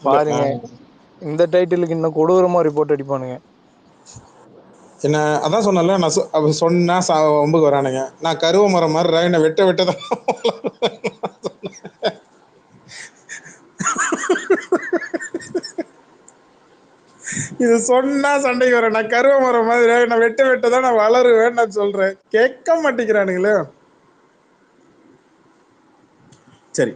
பாருங்க, இந்த டைட்டிலுக்கு இன்னும் கொடூரமா ரிப்போர்ட் அடிப்பானுங்க. என்ன அதான் சொன்னல, நான் சொன்னா ஒம்புக்கு வரானுங்க. நான் கருவ மரம் மாதிரி என்ன வெட்ட வெட்டதான் இது சொன்னா சண்டைக்கு வரேன். நான் கருவ மரம் மாதிரி நான் வெட்ட வெட்டதான் நான் வளருவேன் நான் சொல்றேன். கேட்க மாட்டேங்கிறானுங்களே. சரி,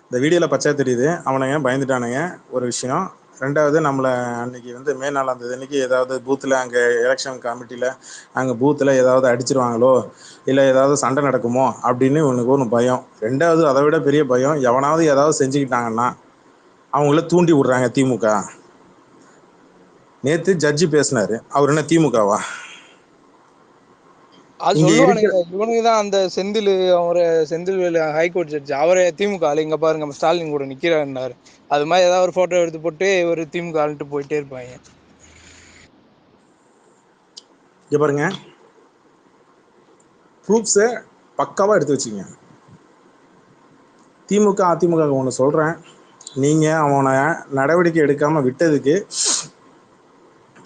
இந்த வீடியோவில் பச்சை தெரியுது, அவனுங்க பயந்துட்டானுங்க ஒரு விஷயம். ரெண்டாவது, நம்மளை அன்னைக்கு வந்து மே 4 அன்னைக்கு ஏதாவது பூத்தில் அங்கே எலெக்ஷன் கமிட்டியில் அங்கே பூத்தில் ஏதாவது அடிச்சிருவாங்களோ இல்லை ஏதாவது சண்டை நடக்குமோ அப்படின்னு இவனுக்கு ஒன்று பயம். ரெண்டாவது, அதை விட பெரிய பயம், எவனாவது ஏதாவது செஞ்சுக்கிட்டாங்கன்னா அவங்கள தூண்டி விடுறாங்க திமுக. நேற்று ஜட்ஜி பேசினாரு, அவர் என்ன திமுகவா? அது சொல்லுவானுங்க, இவனுக்கு தான் அந்த செந்தில் ஹைகோர்ட் ஜட்ஜ், அவரே திமுக ஆளு, இங்க பாருங்க ஸ்டாலின் கூட நிக்கிறாருன்னாரு. அது மாதிரி ஏதாவது ஒரு போட்டோ எடுத்து போட்டு ஒரு திமுக ஆளுட்டு போயிட்டே இருப்பாங்க. இங்க பாருங்க, ப்ரூஃப்ஸை பக்காவா எடுத்து வச்சுங்க. திமுக அதிமுக ஒன்று சொல்றேன், நீங்க அவனை நடவடிக்கை எடுக்காம விட்டதுக்கு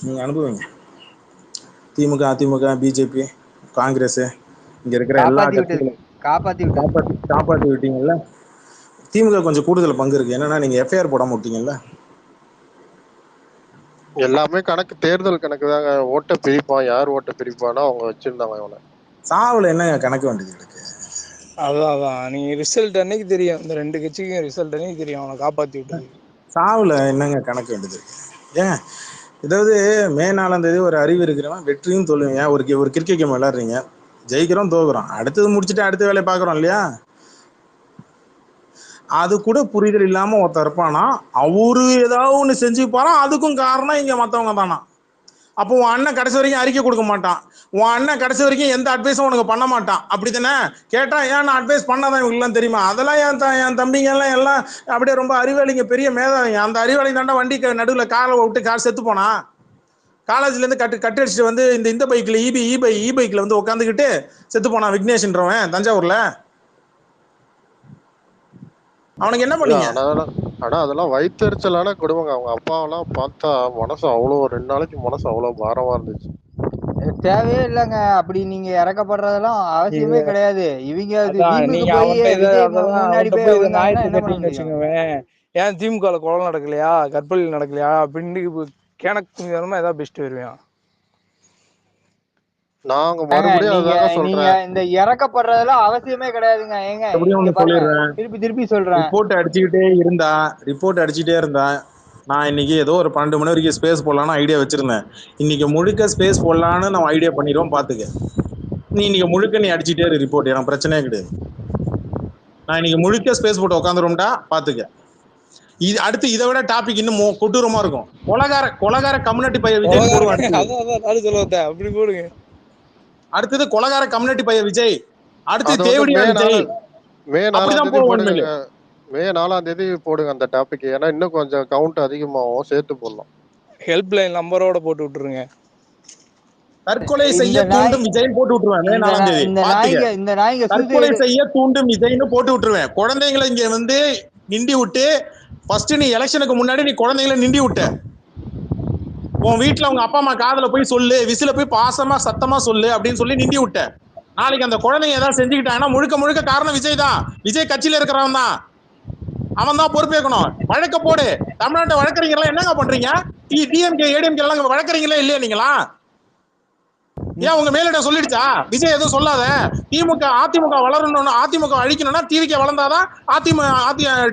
நீங்க அனுப்புவீங்க. திமுக அதிமுக பிஜேபி காங்கிரஸ் இங்க இருக்கிற எல்லா கட்சிகளும் காப்பாத்தி விட்டீங்கல்ல. திமுக கொஞ்சம் கூடுதல் பங்கு இருக்கு. என்னன்னா, நீங்க எஃப்ஐஆர் போடாம விட்டீங்கல்ல. எல்லாமே கணக்கு, தேர்தல் கணக்கு தாங்க. ஓட்ட பிரிப்பான், யார் ஓட்ட பிரிப்பானோ அவங்க வச்சிருந்தாங்க. இவனை சாவுல என்ன கணக்கு வேண்டியது இருக்கு? அதான் நீங்க ரிசல்ட் அன்னைக்கு தெரியும், இந்த ரெண்டு கட்சிக்கும் ரிசல்ட் அன்னைக்கு தெரியும் அவனை காப்பாத்தி விட்டது. சாவுல என்னங்க கணக்கு வேண்டியது இருக்கு? ஏன் ஏதாவது மே 4 ஒரு அறிவு இருக்கிறவன் வெற்றியும் சொல்லுவீங்க. ஒரு கிரிக்கெட் கேம் விளையாடுறீங்க, ஜெயிக்கிறோம் தோக்குறோம், அடுத்தது முடிச்சுட்டு அடுத்த வேலையை பாக்குறோம் இல்லையா? அது கூட புரிதல் இல்லாம ஒருத்தர் இருப்பானா, அவரு ஏதாவது ஒண்ணு செஞ்சு போறா, அதுக்கும் காரணம் இங்க மத்தவங்க தானா. அப்போ உன் அண்ணன் கடைசி வரைக்கும் அறிக்கை கொடுக்க மாட்டான், உன் அண்ணன் கடைசி வரைக்கும் எந்த அட்வைஸும் உனக்கு பண்ண மாட்டான். அப்படித்தானே? கேட்டா ஏன் நான் அட்வைஸ் பண்ணாதான் இவங்களுக்கு தெரியுமா? அதெல்லாம் என் தம்பிங்க எல்லாம் அப்படியே ரொம்ப அறிவாளிங்க, பெரிய மேதாவிங்க. அந்த அறிவாளி தாண்டா வண்டி நடுவில் காலை விட்டு கார் செத்து போனா. காலேஜ்ல இருந்து கட்டு அடிச்சுட்டு வந்து இந்த பைக்ல இ பைக்ல வந்து உட்காந்துக்கிட்டு செத்து போனான் விக்னேஷ்ன்றவன் தஞ்சாவூர்ல. அவனுக்கு என்ன பண்ணீங்க? ஆனா அதெல்லாம் வயிற்றுச்சலான கொடுமைங்க. அவங்க அப்பாவெல்லாம் பார்த்தா மனசு அவ்வளோ, 2 நாளைக்கு மனசு அவ்வளவு பாரமா இருந்துச்சு. தேவையே இல்லைங்க அப்படி நீங்க இறக்கப்படுறதெல்லாம் அவசியமே கிடையாது. இவங்க நீங்க முன்னாடி போய் நாயத்தை கட்டின்னு வச்சுக்கோவேன், ஏன் திமுக கொலை நடக்கலையா, கற்பழி நடக்கலையா அப்படின்னு கேனக்கு ஏதாவது பெஸ்ட் வருவேன். நாங்க மறுபடியும் அதான் சொல்றேன், இந்த இறக்கப்படுறதெல்லாம் அவசியமே கிடையாதுங்க. ஏங்க திருப்பி சொல்றேன், ரிப்போர்ட் அடிச்சுட்டே இருந்தா நான் இன்னைக்கு ஏதோ ஒரு 12 மணி வரைக்கும் ஸ்பேஸ் போடலான்னு ஐடியா வச்சிருந்தேன். இன்னைக்கு முழுக்க ஸ்பேஸ் போடலான்னு நான் ஐடியா பண்ணிடுவோம் பாத்துக்க. நீ இன்னைக்கு முழுக்க நீ அடிச்சுட்டே இரு ரிப்போர்ட், எனக்கு பிரச்சனையே கிடையாது. நான் இன்னைக்கு முழுக்க ஸ்பேஸ் போட்டு உட்காந்துருவோம்டா பாத்துக்க. இது அடுத்து இதை விட டாபிக் இன்னும் கொடூரமா இருக்கும். கொலகார கம்யூனிட்டி பைய விஜய் போடுவாங்க. அப்படி போடுங்க. அடுத்தது கொலகார கம்யூனிட்டி பைய விஜய், அடுத்து தேவடியா விஜய். மே 4 போடுங்க அந்த டாபிக். ஏன்னா இன்னும் கொஞ்சம் கவுண்ட் அதிகமாகும், சேர்த்து போடலாம். ஹெல்ப் லைன் நம்பரோட போட்டு விட்டுருங்க. தற்கொலை செய்ய தூண்டும் விஜய்னு போட்டு விட்டுருவேன். மே 4 தற்கொலை செய்ய தூண்டும் விஜய்னு போட்டு விட்டுருவேன். குழந்தைங்களை இங்க வந்து நிண்டி விட்டு, ஃபர்ஸ்ட் நீ எலெக்ஷனுக்கு முன்னாடி நீ குழந்தைங்களை நிண்டி விட்ட. உன் வீட்டுல உங்க அப்பா அம்மா காதல போய் சொல்லு, விசில போய் பாசமா சத்தமா சொல்லு அப்படின்னு சொல்லி நிண்டி விட்ட. நாளைக்கு அந்த குழந்தைங்க ஏதாவது செஞ்சுக்கிட்டாங்கன்னா முழுக்க காரணம் விஜய் தான். விஜய் கட்சியில இருக்கிறவன் தான், அவன் தான் பொறுப்பேற்கணும். வழக்க போடு. தமிழ்நாட்டை வழக்கறிஞர் என்னங்க பண்றீங்க? டிஎம்கே ஏடிஎம்கே எல்லாம் வழக்கறிஞர்களே இல்லையா நீங்களா? ஏன் உங்க மேலிட சொல்லிடுச்சா விஜய் எதுவும் சொல்லாத? அதிமுக வளரணும்னு, அதிமுக அழிக்கணும்னா டிவிகே வளர்ந்தாதான்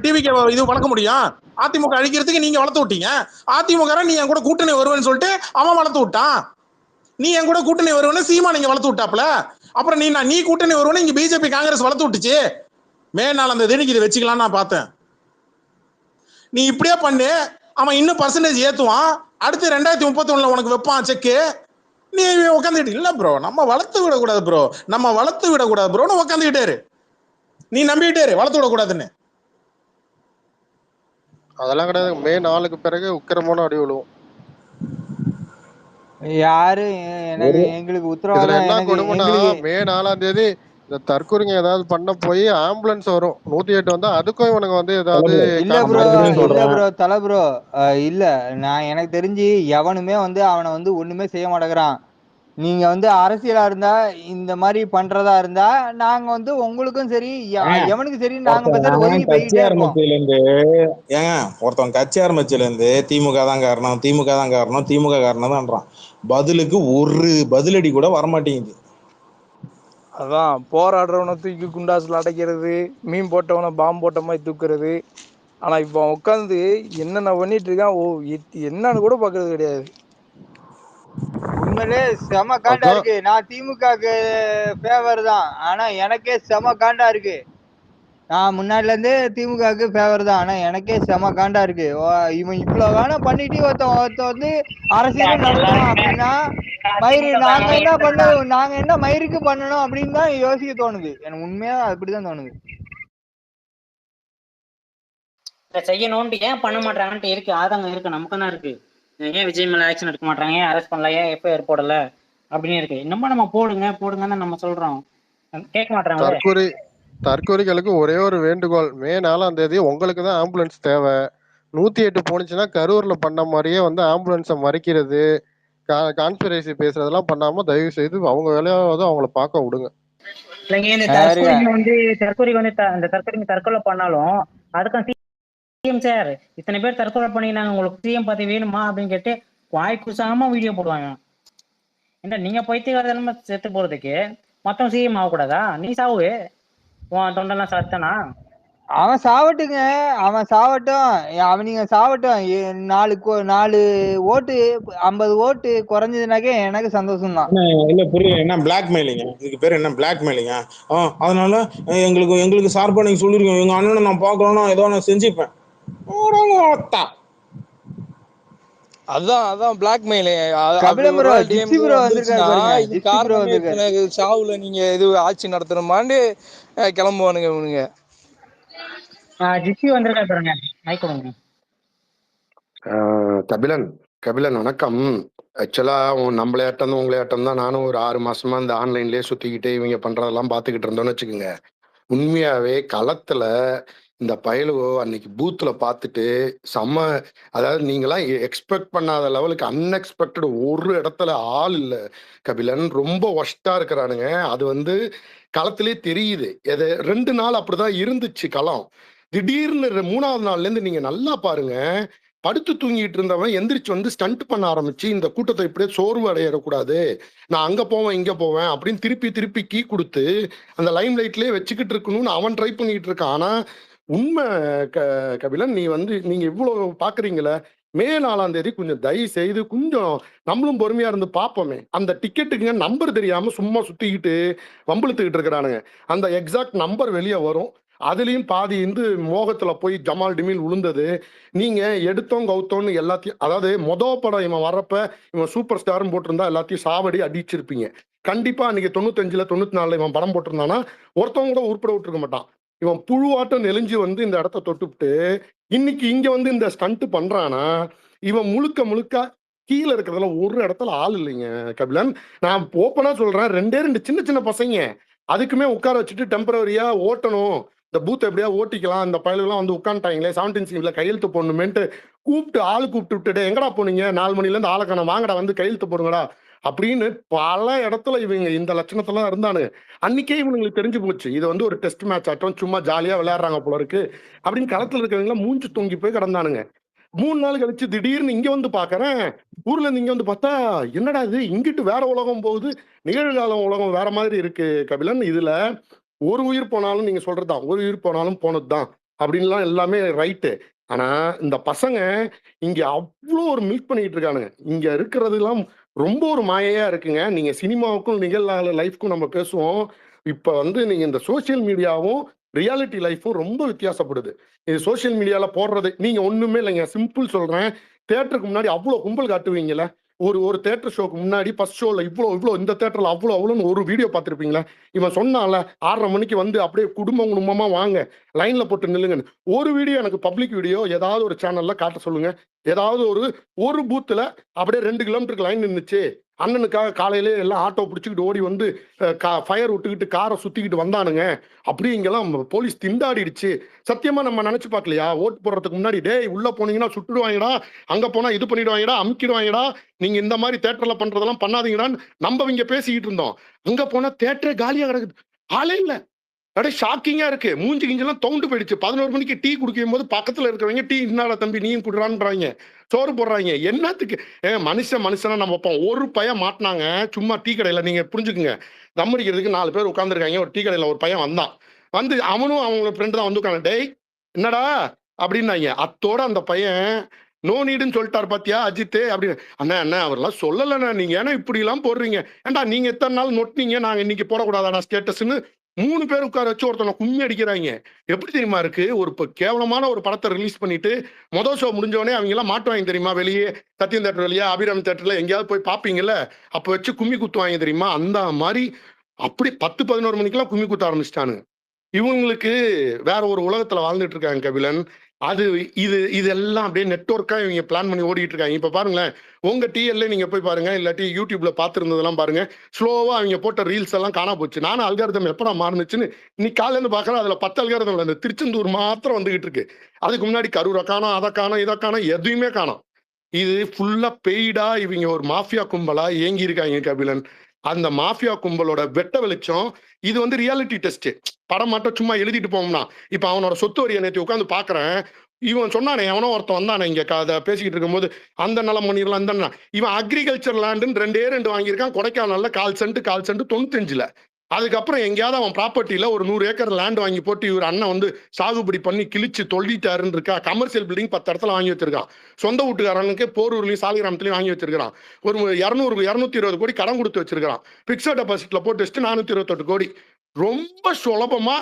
டிவிகே இது வளர்க்க முடியும். அதிமுக அழிக்கிறதுக்கு நீங்க வளர்த்து விட்டீங்க. அதிமுக நீ என் கூட கூட்டணி வருவேன்னு சொல்லிட்டு அவன் வளர்த்து விட்டான். நீ என் கூட கூட்டணி வருவேன்னு சீமா நீங்க வளர்த்து விட்டாப்ல. அப்புறம் நீ கூட்டணி வருவேன்னு இங்க பிஜேபி காங்கிரஸ் வளர்த்து விட்டுச்சு. மே 4 இதை வச்சுக்கலாம் நான் பார்த்தேன். நீ இப்படியே பண்ணு, அவன் இன்னும் பர்சன்டேஜ் ஏத்துவான். அடுத்து 2031 உனக்கு வைப்பான் செக்கு. நீ உட்காந்துக்கிட்டு இல்ல ப்ரோ, நம்ம வளர்த்து விடக்கூடாது ப்ரோன்னு உட்காந்துக்கிட்டே நீ நம்பிக்கிட்டே வளர்த்து விடக்கூடாதுன்னு. அதெல்லாம் கிடையாது. மே 4 பிறகு உக்கிரமான அடி விழுவும். யாரு எங்களுக்கு உத்தரவாதம்? என்ன கொடுமைனா, மே 4 இந்த தற்கொலைங்க ஏதாவது பண்ண போய் ஆம்புலன்ஸ் வரும் 108 வந்தா அதுக்கும் இவனுங்க வந்து ஏதாவது இல்ல ப்ரோ இல்ல ப்ரோ தல ப்ரோ இல்ல நான் எனக்கு தெரிஞ்சு எவனுமே வந்து அவனை வந்து ஒண்ணுமே செய்ய மாட்டேங்கிறான். நீங்க வந்து அரசியலா இருந்தா இந்த மாதிரி பண்றதா இருந்தா நாங்க வந்து உங்களுக்கும் சரி எவனுக்கு சரி நாங்க பேசாட்டு ஒதுங்கி கட்சி போய்கிட்டே இருப்போம். ஆரம்பிச்சதுல இருந்து ஒருத்தன் கட்சி ஆரம்பிச்சதுல இருந்து திமுக தான் காரணம், திமுக தான் காரணம், திமுக காரணம் தான்றான். பதிலுக்கு ஒரு பதிலடி கூட வரமாட்டேங்குது. அதான் போராடுறவனை தூக்கி குண்டாசுல அடைக்கிறது, மீன் போட்டவனை பாம்பு போட்ட மாதிரி தூக்குறது. ஆனா இப்போ உட்காந்து என்னென்ன பண்ணிட்டு இருக்கான் என்னன்னு கூட பாக்குறது கிடையாது. உண்மையிலே செம காண்டா இருக்கு. நான் திமுகக்கு ஃபேவர் தான், ஆனா எனக்கே செம காண்டா இருக்கு. நான் முன்னாடில இருந்தே திமுகக்கு ஃபேவர் தான், ஆனா எனக்கே செம காண்டா இருக்கு. இவன் இவ்வளவு வேணாம் பண்ணிட்டு ஒருத்த வந்து அரசியலும் நடத்தணும் அப்படின்னா மயிறு நாங்க என்ன மயிருக்கு பண்ணணும் அப்படின்னு தான் யோசிக்க தோணுது. எனக்கு உண்மையா அப்படிதான் தோணுது. செய்யணும்னு ஏன் பண்ண மாட்டாங்கன்ட்டு இருக்கு, ஆதங்கம் இருக்கு, நமக்கு தான் இருக்கு. ஏன் விஜய் மேல ஆக்ஷன் எடுக்க மாட்டாங்க, ஏன் அரெஸ்ட் பண்ணல, ஏன் எஃப்ஐஆர் போடல அப்படின்னு இருக்கு. இன்னமும் நம்ம போடுங்கன்னு நம்ம சொல்றோம், கேட்க மாட்டாங்க. தற்கொலைகளுக்கு ஒரே ஒரு வேண்டுகோள், மே 4ஆம் தேதி உங்களுக்கு தான் ஆம்புலன்ஸ் தேவை. 108 போனுச்சுன்னா கரூர்ல பண்ண மாதிரியே வந்து ஆம்புலன்ஸை மறிக்கிறது, கான்ஸ்பிரசி பேசுறதெல்லாம் பண்ணாம தயவு செய்து அவங்க வேலையாவது அவங்கள பார்க்க விடுங்க. இல்லைங்க, இந்த தற்கொலைக்கு வந்து அந்த தற்கொலை பண்ணாலும் அதுக்கும் சிஎம் சார் இத்தனை பேர் தற்கொலை பண்ணினாங்க, உங்களுக்கு சிஎம் பதவி வேணுமா அப்படின்னு கேட்டு வாய் குசாம வீடியோ போடுவாங்க. ஏன்னா நீங்க பைத்தியக்காரத்தனமா செத்து போறதுக்கு மொத்தம் சிஎம் ஆகக்கூடாதா? நீ சாவு, உன் தொண்டெல்லாம் சாத்தானா? அவன் சாவட்டுங்க, அவன் சாவட்டும், நீங்க சாவட்டும். 4 ஓட்டு 50 ஓட்டு குறைஞ்சதுனாக்கே எனக்கு சந்தோஷம் தான். இல்ல புரியல, என்ன பிளாக்மெயிலிங்க? இதுக்கு பேர் என்ன பிளாக்மெயிலிங்க? அதனால எங்களுக்கு சார்பா நீங்க சொல்லிருக்கீங்க, எங்க அண்ணனை நான் பாக்கணும்னா ஏதோ நான் செஞ்சுப்பேன். அதான் பிளாக்மெயில். சாவுல நீங்க இது ஆட்சி நடத்தணுமான்னு கிளம்புவானுங்க இவனுங்க. ஜிப்சி வந்திருக்கா பாருங்க, மைக் கொடுங்க. கபிலன் வணக்கம். ஆக்சுவலா நம்மளையாட்டம் உங்களையாட்டம் தான் நானும் ஒரு 6 மாசமா இந்த ஆன்லைன்லயே சுத்திக்கிட்டு இவங்க பண்றதெல்லாம் பாத்துக்கிட்டு இருந்தோம்னு வச்சுக்கோங்க. உண்மையாவே களத்துல இந்த பயலுவோ அன்னைக்கு பூத்துல பார்த்துட்டு செம்ம, அதாவது நீங்களாம் எக்ஸ்பெக்ட் பண்ணாத லெவலுக்கு அன்எக்ஸ்பெக்டட் ஒரு இடத்துல ஆள் இல்லை கபிலன், ரொம்ப ஒஸ்டா இருக்கிறானுங்க. அது வந்து களத்திலே தெரியுது. 2 நாள் அப்படிதான் இருந்துச்சு களம். திடீர்னு 3ஆவது நாள்ல இருந்து நீங்க நல்லா பாருங்க, படுத்து தூங்கிட்டு இருந்தவன் எந்திரிச்சு வந்து ஸ்டண்ட் பண்ண ஆரம்பிச்சு இந்த கூட்டத்தை இப்படியே சோர்வு அடையக்கூடாது, நான் அங்க போவேன் இங்க போவேன் அப்படின்னு திருப்பி கீ கொடுத்து அந்த லைம் லைட்லயே வச்சுக்கிட்டு இருக்கணும்னு அவன் ட்ரை பண்ணிட்டு இருக்கான். ஆனா உண்மை கபிலன், நீங்க இவ்வளவு பாக்குறீங்களே, மே 4ஆம் தேதி கொஞ்சம் தயவு செய்து கொஞ்சம் நம்மளும் பொறுமையா இருந்து பார்ப்போமே. அந்த டிக்கெட்டுங்க நம்பர் தெரியாம சும்மா சுத்திக்கிட்டு வம்பிழுத்துக்கிட்டு இருக்கிறானுங்க. அந்த எக்ஸாக்ட் நம்பர் வெளியே வரும். அதுலயும் பாதி மோகத்துல போய் ஜமால் டிமில் விழுந்தது. நீங்க எடுத்தோம் கவுத்தோன்னு எல்லாத்தையும், அதாவது படம் இவன் வர்றப்ப இவன் சூப்பர் ஸ்டார்னு போட்டிருந்தா எல்லாத்தையும் சாவடி அடிச்சிருப்பீங்க. கண்டிப்பா அன்னைக்கு 95ல 94ல இவன் படம் போட்டிருந்தானா ஒருத்தவங்க கூட உருப்பட விட்டுருக்க மாட்டான். இவன் புழுவாட்டம் நெளிஞ்சு வந்து இந்த இடத்த தொட்டுவிட்டு இன்னைக்கு இங்க வந்து இந்த ஸ்டண்ட் பண்றானா, இவன் முழுக்க கீழே இருக்கிறதுல ஒரு இடத்துல ஆள் இல்லைங்க கபிலன். நான் ஓப்பனா சொல்றேன், 2 சின்ன பசங்க அதுக்குமே உட்கார வச்சுட்டு டெம்பரரியா ஓட்டணும், இந்த பூத்தை எப்படியா ஓட்டிக்கலாம், இந்த பயலுலாம் வந்து உட்காந்துட்டாங்களே 17 சீன்ல கையெழுத்து போடணுமேன்ட்டு கூப்பிட்டு விட்டுட்டு எங்கடா போனீங்க 4 மணில இருந்து ஆளக்கான வாங்கடா வந்து கையெழுத்து போடுங்கடா அப்படின்னு பல இடத்துல இவங்க இந்த லட்சணத்துல இருந்தானு. அன்னைக்கே இவங்களுக்கு தெரிஞ்சு போச்சு இது வந்து ஒரு டெஸ்ட் மேட்ச் ஆட்டம், சும்மா ஜாலியா விளையாடுறாங்க போல இருக்கு அப்படின்னு களத்துல இருக்கிறவங்க மூஞ்சி தொங்கி போய் கிடந்தானுங்க. 3 நாள் கழிச்சு திடீர்னு இங்க வந்து பாக்குறேன், ஊர்ல இருந்து இங்க வந்து பார்த்தா என்னடா இது இங்கிட்டு வேற உலகம் போகுது, நிகழ்கால உலகம் வேற மாதிரி இருக்கு கபிலன். இதுல ஒரு உயிர் போனாலும் நீங்க சொல்றதுதான், ஒரு உயிர் போனாலும் போனதுதான் அப்படின்லாம் எல்லாமே ரைட்டு. ஆனா இந்த பசங்க இங்க அவ்வளோ ஒரு மில்க் பண்ணிட்டு இருக்கானுங்க. இங்க இருக்கிறது எல்லாம் ரொம்ப ஒரு மாயையா இருக்குங்க. நீங்க சினிமாவுக்கும் நிகழ்கால லைஃப்க்கும் நம்ம பேசுவோம். இப்ப வந்து நீங்க இந்த சோசியல் மீடியாவும் ரியாலிட்டி லைஃப்பும் ரொம்ப வித்தியாசப்படுது. இது சோசியல் மீடியால போடுறது நீங்க ஒண்ணுமே இல்லைங்க, சிம்பிள் சொல்றேன். தியேட்டருக்கு முன்னாடி அவ்வளவு கும்பல் காட்டுவீங்கல்ல, ஒரு தியேட்டர் ஷோக்கு முன்னாடி ஃபர்ஸ்ட் ஷோல இவ்வளோ இந்த தியேட்டர்ல அவ்வளோன்னு ஒரு வீடியோ பார்த்துருப்பீங்களா? இவன் சொன்னால 6:30 மணிக்கு வந்து அப்படியே குடும்பமா வாங்க லைன்ல போட்டு நில்லுங்கன்னு. ஒரு வீடியோ எனக்கு பப்ளிக் வீடியோ ஏதாவது ஒரு சேனல்ல காட்ட சொல்லுங்க. ஏதாவது ஒரு பூத்துல அப்படியே 2 கிலோமீட்டருக்கு லைன் நின்றுச்சு அண்ணனுக்காக காலையிலே எல்லாம் ஆட்டோ பிடிச்சிக்கிட்டு ஓடி வந்து ஃபயர் விட்டுக்கிட்டு காரை சுத்திக்கிட்டு வந்தானுங்க. அப்படியே இங்கெல்லாம் போலீஸ் திண்டாடிடுச்சு. சத்தியமா நம்ம நினைச்சு பார்க்கலையா? ஓட்டு போடுறதுக்கு முன்னாடி டேய் உள்ள போனீங்கன்னா சுட்டுடுவாங்கடா, அங்க போனா இது பண்ணிடுவாங்கடா, அமுக்கிடுவாங்கடா, நீங்க இந்த மாதிரி தியேட்டர்ல பண்றதெல்லாம் பண்ணாதீங்கடான்னு நம்ம இங்க பேசிக்கிட்டு இருந்தோம். அங்க போனா தியேட்டரே காலியா கிடக்குது, ஆளே இல்ல. அப்படியே ஷாக்கிங்கா இருக்கு. மூஞ்சி கிஞ்செல்லாம் தோண்டு போயிடுச்சு. 11 மணிக்கு டீ குடிக்கும் போது பக்கத்துல இருக்கிறவங்க டீ இன்னாடா தம்பி நீயும் குடுறான்றாங்க, சோறு போடுறாங்க. என்னத்துக்கு? மனுஷனா நம்ம வைப்போம். ஒரு பையன் மாட்டினாங்க சும்மா டீ கடையில. நீங்க புரிஞ்சுக்குங்க, தம் அடிக்கிறதுக்கு 4 பேர் உட்காந்துருக்காங்க. ஒரு டீ கடையில ஒரு பையன் வந்தான். வந்து அவனும் அவங்க ஃப்ரெண்டு தான் வந்து உட்காந்து, டேய் என்னடா அப்படின்னாங்க. அத்தோட அந்த பையன் நோ நீடுன்னு சொல்லிட்டாரு. பாத்தியா அஜித் அப்படின்னு. அண்ணா அண்ணா அவரெல்லாம் சொல்லலண்ணா, நீங்க ஏன்னா இப்படி எல்லாம் போடுறீங்க? ஏன்டா நீங்க எத்தனை நாள் நொட்டினீங்க, நாங்க இன்னைக்கு போடக்கூடாதா ஸ்டேட்டஸ்ன்னு 3 பேர் உட்கார வச்சு ஒருத்தனை கும்மி அடிக்கிறாங்க. எப்படி தெரியுமா இருக்கு? ஒரு கேவலமான ஒரு படத்தை ரிலீஸ் பண்ணிட்டு மொதல் ஷோ முடிஞ்சவொடனே அவங்க எல்லாம் மாட்டுவாங்க தெரியுமா? வெளியே சத்யம் தேட்டர் வெளியே அபிராமி தேட்டர்ல எங்கேயாவது போய் பாப்பீங்கல்ல, அப்ப வச்சு கும்மி குத்துவாங்க தெரியுமா? அந்த மாதிரி அப்படி 10-11 மணிக்கெல்லாம் கும்மி குத்த ஆரம்பிச்சிட்டானுங்க. இவங்களுக்கு வேற ஒரு உலகத்துல வாழ்ந்துட்டு இருக்காங்க கபிலன். அது இதெல்லாம் அப்படியே நெட்வொர்க்கா இவங்க பிளான் பண்ணி ஓடிட்டு இருக்காங்க. இப்ப பாருங்களேன், உங்க டிஎல்ல நீங்க போய் பாருங்க, இல்லாட்டி யூடியூப்ல பாத்துருந்ததெல்லாம் பாருங்க. ஸ்லோவா அவங்க போட்ட ரீல்ஸ் எல்லாம் காணா போச்சு. நானும் அல்காரிதம் எப்படா மாறுனுச்சுன்னு இன்னைக்கு காலையில இருந்து பாக்குறேன். அதுல 10 அல்காரிதம் இந்த திருச்செந்தூர் மாத்திரம் வந்துகிட்டு இருக்கு. அதுக்கு முன்னாடி கரூரை காணோம், அதை காணோம், இதை காணோம், எதுவுமே காணோம். இது ஃபுல்லா பெய்டா இவங்க ஒரு மாஃபியா கும்பலா ஏங்கி இருக்காங்க கபிலன். அந்த மாஃபியா கும்பலோட வெட்ட வெளிச்சம் இது வந்து ரியாலிட்டி டெஸ்ட். படம் மட்டும் சும்மா எழுதிட்டு போவோம்னா, இப்ப அவனோட சொத்து வரியை நேற்று உட்காந்து பாக்குறேன். இவன் சொன்னானே, எவனோ ஒருத்தன் வந்தானே இங்க அதை பேசிக்கிட்டு இருக்கும்போது, அந்த நிலம் பண்ணிடலாம் இந்த இவன் அக்ரிகல்ச்சர் லேண்டுன்னு 2 வாங்கியிருக்கான். கொடைக்கானல்ல 1/4 சென்ட் 95ல. அதுக்கப்புறம் எங்கேயாவது அவன் ப்ராப்பர்ட்டியில ஒரு 100 ஏக்கர் லேண்ட் வாங்கி போட்டு இவர் அண்ணன் வந்து சாகுபடி பண்ணி கிழிச்சு தொல்லிட்டாருன்னு இருக்கா. கமர்ஷியல் பில்டிங் 10 இடத்துல வாங்கி வச்சிருக்கான். சொந்த வீட்டுக்காரனுக்கு போரூர்லயும் சாலிகிராமத்திலையும் வாங்கி வச்சிருக்கான். ஒரு 220 கோடி கடன் கொடுத்து வச்சிருக்கான். பிக்சட் டெபாசிட்ல போட்டு வச்சுட்டு 428 கோடி. ரொம்ப சுலபமா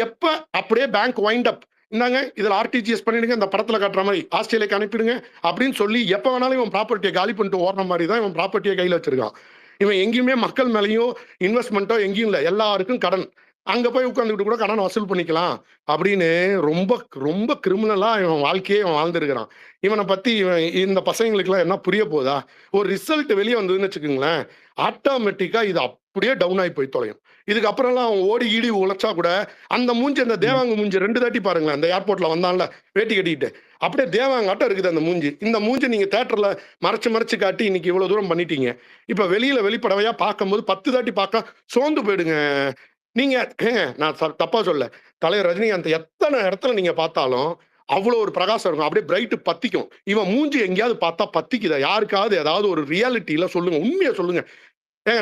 எப்ப அப்படியே பேங்க் வைண்ட் அப், இந்தாங்க இதுல ஆர்டிஜிஎஸ் பண்ணிடுங்க, இந்த படத்துல காட்டுற மாதிரி ஆஸ்திரேலியாக்கு அனுப்பிடுங்க அப்படின்னு சொல்லி எப்ப வேணாலும் இவன் ப்ராப்பர்ட்டியை காலி பண்ணிட்டு ஓடுற மாதிரி தான் இவன் ப்ராப்பர்ட்டியை கையில வச்சிருக்கான். இவன் எங்கேயுமே மக்கள் மேலேயும் இன்வெஸ்ட்மெண்ட்டோ எங்கேயும் இல்லை, எல்லாருக்கும் கடன். அங்க போய் உட்காந்துக்கிட்டு கூட கடன் வசூல் பண்ணிக்கலாம் அப்படின்னு ரொம்ப ரொம்ப கிரிமினலா இவன் வாழ்க்கையே இவன் வாழ்ந்துருக்கிறான். இவனை பத்தி இந்த பசங்களுக்கு எல்லாம் என்ன புரிய போதா? ஒரு ரிசல்ட் வெளியே வந்ததுன்னு வச்சுக்கோங்களேன், ஆட்டோமேட்டிக்கா இது அப்படியே டவுன் ஆகி போய் தொலையும். இதுக்கப்புறம்லாம் அவன் ஓடி ஈடி உழைச்சா கூட அந்த மூஞ்சி, அந்த தேவாங்க மூஞ்சி 2 தாட்டி பாருங்களேன். அந்த ஏர்போர்ட்ல வந்தான்ல வேட்டி கட்டிக்கிட்டு, அப்படியே தேவாங்காட்டம் இருக்குது அந்த மூஞ்சி. இந்த மூஞ்சி நீங்க தேட்டர்ல மறைச்சு காட்டி இன்னைக்கு இவ்வளவு தூரம் பண்ணிட்டீங்க. இப்ப வெளிப்படவையா பார்க்கும்போது 10 தாட்டி பார்க்க சோர்ந்து போயிடுங்க நீங்க. நான் தப்பா சொல்ல, தலைவர் ரஜினிகாந்த் எத்தனை இடத்துல நீங்க பார்த்தாலும் அவ்வளவு ஒரு பிரகாசம் இருக்கும், அப்படியே பிரைட் பத்திக்கும். இவன் மூஞ்சி எங்கேயாவது பார்த்தா பத்திக்குதா? யாருக்காவது ஏதாவது ஒரு ரியாலிட்டியில சொல்லுங்க, உண்மையை சொல்லுங்க.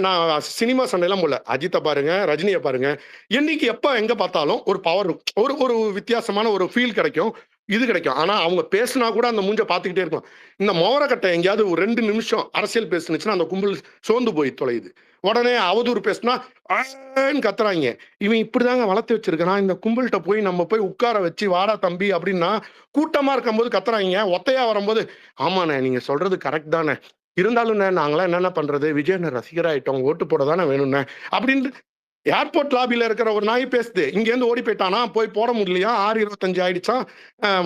நான் சினிமா சண்டையெல்லாம் போல, அஜித்தை பாருங்க, ரஜினியை பாருங்க, என்னைக்கு எப்ப எங்க பார்த்தாலும் ஒரு பவர், ஒரு வித்தியாசமான ஒரு ஃபீல் கிடைக்கும், இது கிடைக்கும். ஆனா அவங்க பேசினா கூட அந்த மூஞ்ச பார்த்துக்கிட்டே இருக்கும். இந்த மோரக்கட்டை எங்கேயாவது ஒரு 2 நிமிஷம் அரசியல் பேசுனுச்சுன்னா அந்த கும்பல் சோர்ந்து போய் தொலையுது. உடனே அவதூறு பேசினா கத்துறாங்க. இவன் இப்படிதாங்க வளர்த்து வச்சிருக்கான். இந்த கும்பல்கிட்ட போய் நம்ம போய் உட்கார வச்சு வாடா தம்பி அப்படின்னா கூட்டமா இருக்கும்போது கத்துறாங்க. ஒத்தையா வரும்போது ஆமாண்ணே நீங்க சொல்றது கரெக்ட் தானே, இருந்தாலும் நாங்களாம் என்னென்ன பண்றது, விஜயன் ரசிகராயிட்டோம், ஓட்டு போட தானே வேணும்னே அப்படின்னு ஏர்போர்ட் லாபியில இருக்கிற ஒரு நாய் பேசுது. இங்க இருந்து ஓடி போயிட்டானா, போய் போட முடியலையா, 6:25 ஆயிடுச்சான்,